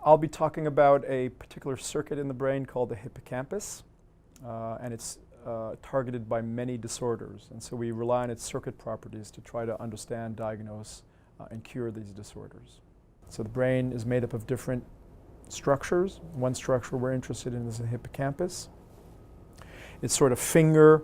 I'll be talking about a particular circuit in the brain called the hippocampus, and it's targeted by many disorders. And so we rely on its circuit properties to try to understand, diagnose, and cure these disorders. So the brain is made up of different structures. One structure we're interested in is the hippocampus. It's sort of finger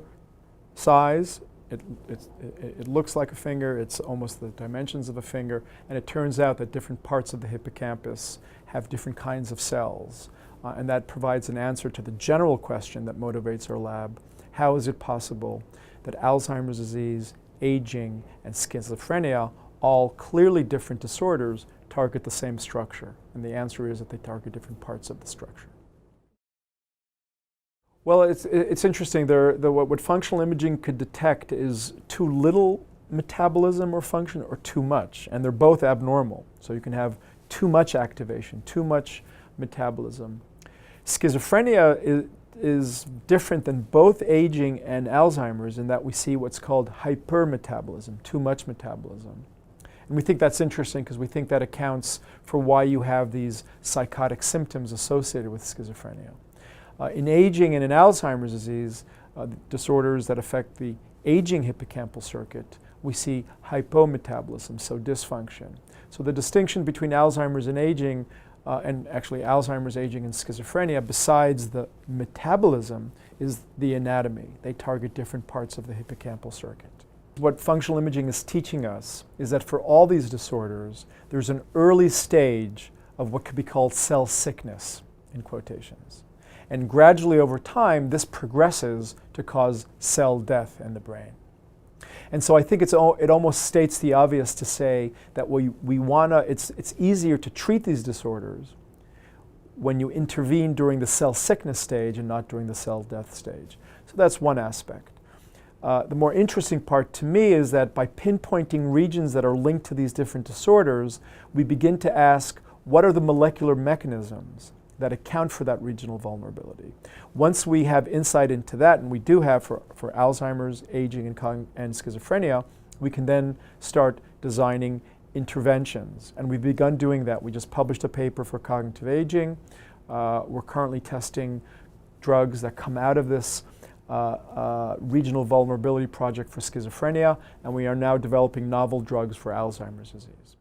size. It looks like a finger. It's almost the dimensions of a finger. And it turns out that different parts of the hippocampus have different kinds of cells. And that provides an answer to the general question that motivates our lab. How is it possible that Alzheimer's disease, aging, and schizophrenia, all clearly different disorders, target the same structure? And the answer is that they target different parts of the structure. Well, it's interesting. What functional imaging could detect is too little metabolism or function or too much, and they're both abnormal. So you can have too much activation, too much metabolism. Schizophrenia is different than both aging and Alzheimer's in that we see what's called hypermetabolism, too much metabolism. And we think that's interesting because we think that accounts for why you have these psychotic symptoms associated with schizophrenia. In aging and in Alzheimer's disease, disorders that affect the aging hippocampal circuit, we see hypometabolism, so dysfunction. So the distinction between Alzheimer's and aging, and actually Alzheimer's, aging, and schizophrenia, besides the metabolism, is the anatomy. They target different parts of the hippocampal circuit. What functional imaging is teaching us is that for all these disorders, there's an early stage of what could be called cell sickness, in quotations. And gradually over time, this progresses to cause cell death in the brain. And so I think it almost states the obvious to say that it's easier to treat these disorders when you intervene during the cell sickness stage and not during the cell death stage. So that's one aspect. The more interesting part to me is that by pinpointing regions that are linked to these different disorders, we begin to ask, what are the molecular mechanisms that account for that regional vulnerability? Once we have insight into that, and we do have for Alzheimer's, aging, and schizophrenia, we can then start designing interventions. And we've begun doing that. We just published a paper for cognitive aging. We're currently testing drugs that come out of this regional vulnerability project for schizophrenia, and we are now developing novel drugs for Alzheimer's disease.